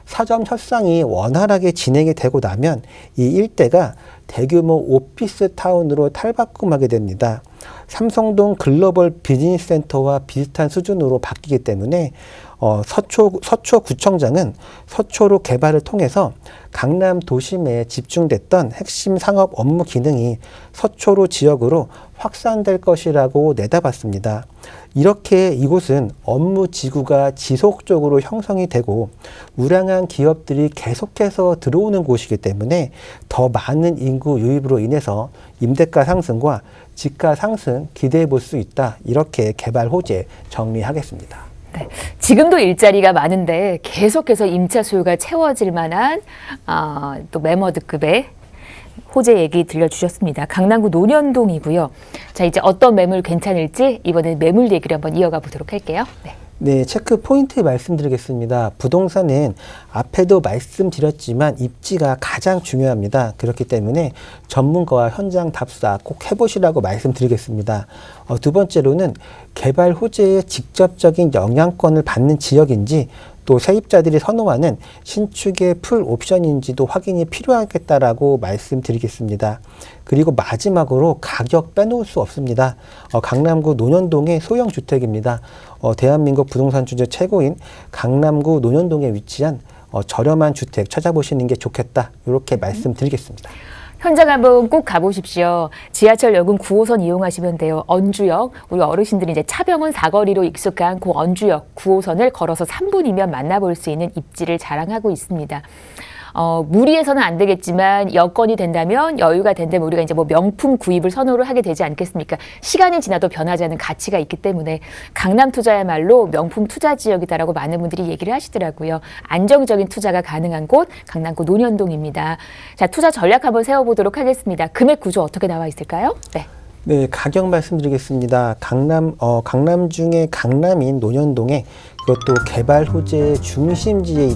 사전 협상이 원활하게 진행이 되고 나면 이 일대가 대규모 오피스 타운으로 탈바꿈하게 됩니다. 삼성동 글로벌 비즈니스 센터와 비슷한 수준으로 바뀌기 때문에 서초구청장은 서초로 개발을 통해서 강남 도심에 집중됐던 핵심 상업 업무 기능이 서초로 지역으로 확산될 것이라고 내다봤습니다. 이렇게 이곳은 업무 지구가 지속적으로 형성이 되고 우량한 기업들이 계속해서 들어오는 곳이기 때문에 더 많은 인구 유입으로 인해서 임대가 상승과 지가 상승 기대해 볼 수 있다. 이렇게 개발 호재 정리하겠습니다. 네. 지금도 일자리가 많은데 계속해서 임차 수요가 채워질 만한 또 매머드급의 호재 얘기 들려주셨습니다. 강남구 논현동이고요. 자, 이제 어떤 매물 괜찮을지 이번엔 매물 얘기를 한번 이어가 보도록 할게요. 네. 네, 체크 포인트 말씀드리겠습니다. 부동산은 앞에도 말씀드렸지만 입지가 가장 중요합니다. 그렇기 때문에 전문가와 현장 답사 꼭 해보시라고 말씀드리겠습니다. 두 번째로는 개발 호재에 직접적인 영향권을 받는 지역인지 또 세입자들이 선호하는 신축의 풀 옵션인지도 확인이 필요하겠다라고 말씀드리겠습니다. 그리고 마지막으로 가격 빼놓을 수 없습니다. 강남구 논현동의 소형 주택입니다. 대한민국 부동산 주제 최고인 강남구 논현동에 위치한 저렴한 주택 찾아보시는 게 좋겠다. 이렇게 말씀드리겠습니다. 현장 한번 꼭 가보십시오. 지하철역은 9호선 이용하시면 돼요. 언주역, 우리 어르신들이 이제 차병원 사거리로 익숙한 그 언주역 9호선을 걸어서 3분이면 만나볼 수 있는 입지를 자랑하고 있습니다. 무리해서는 안 되겠지만 여건이 된다면 여유가 된다면 우리가 이제 뭐 명품 구입을 선호를 하게 되지 않겠습니까? 시간이 지나도 변하지 않는 가치가 있기 때문에 강남 투자야말로 명품 투자 지역이다라고 많은 분들이 얘기를 하시더라고요. 안정적인 투자가 가능한 곳 강남구 논현동입니다. 자, 투자 전략 한번 세워보도록 하겠습니다. 금액 구조 어떻게 나와 있을까요? 네. 네, 가격 말씀드리겠습니다. 강남 중에 강남인 논현동에 그것도 개발 호재의 중심지에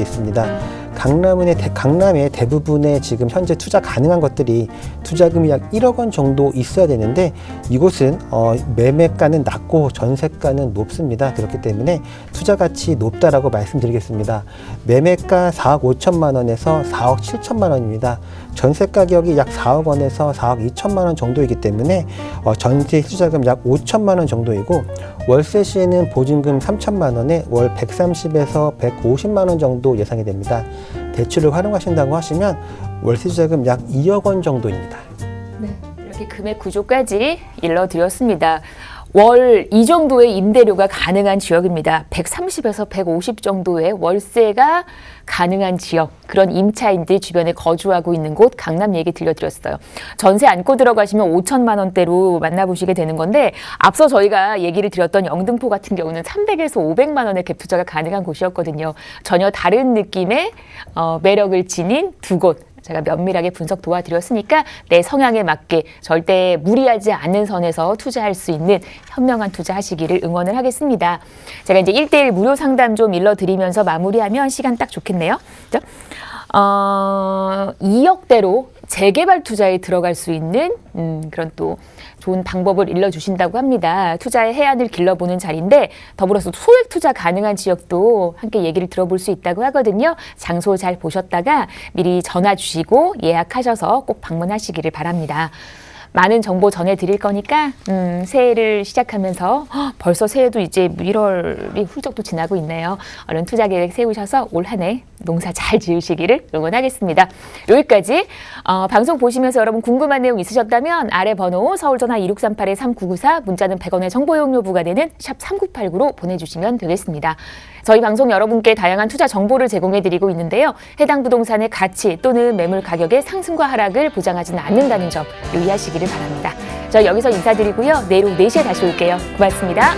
있습니다. 강남의 대부분의 지금 현재 투자 가능한 것들이 투자금이 약 1억 원 정도 있어야 되는데 이곳은 매매가는 낮고 전세가는 높습니다. 그렇기 때문에 투자 가치 높다라고 말씀드리겠습니다. 매매가 4억 5천만 원에서 4억 7천만 원입니다. 전세 가격이 약 4억 원에서 4억 2천만 원 정도이기 때문에 전세 투자금 약 5천만 원 정도이고 월세 시에는 보증금 3천만 원에 월 130에서 150만 원 정도 예상이 됩니다. 대출을 활용하신다고 하시면 월세 투자금 약 2억 원 정도입니다. 네, 이렇게 금액 구조까지 일러드렸습니다. 월 이 정도의 임대료가 가능한 지역입니다. 130에서 150 정도의 월세가 가능한 지역, 그런 임차인들이 주변에 거주하고 있는 곳 강남 얘기 들려드렸어요. 전세 안고 들어가시면 5천만 원대로 만나보시게 되는 건데 앞서 저희가 얘기를 드렸던 영등포 같은 경우는 300에서 500만 원의 갭 투자가 가능한 곳이었거든요. 전혀 다른 느낌의 매력을 지닌 두 곳. 제가 면밀하게 분석 도와드렸으니까 내 성향에 맞게 절대 무리하지 않는 선에서 투자할 수 있는 현명한 투자하시기를 응원을 하겠습니다. 제가 이제 1대1 무료 상담 좀 일러드리면서 마무리하면 시간 딱 좋겠네요. 2억대로 재개발 투자에 들어갈 수 있는 그런 또 좋은 방법을 일러주신다고 합니다. 투자의 해안을 길러보는 자리인데 더불어서 소액 투자 가능한 지역도 함께 얘기를 들어볼 수 있다고 하거든요. 장소 잘 보셨다가 미리 전화 주시고 예약하셔서 꼭 방문하시기를 바랍니다. 많은 정보 전해드릴 거니까 새해를 시작하면서 벌써 새해도 이제 1월이 훌쩍 또 지나고 있네요. 얼른 투자 계획 세우셔서 올 한 해 농사 잘 지으시기를 응원하겠습니다. 여기까지 방송 보시면서 여러분 궁금한 내용 있으셨다면 아래 번호 서울전화 2638-3994 문자는 100원의 정보 이용료 부과되는 샵 3989로 보내주시면 되겠습니다. 저희 방송 여러분께 다양한 투자 정보를 제공해드리고 있는데요. 해당 부동산의 가치 또는 매물 가격의 상승과 하락을 보장하지는 않는다는 점 유의하시기를 바랍니다. 저희 여기서 인사드리고요. 내일 오후 4시에 다시 올게요. 고맙습니다.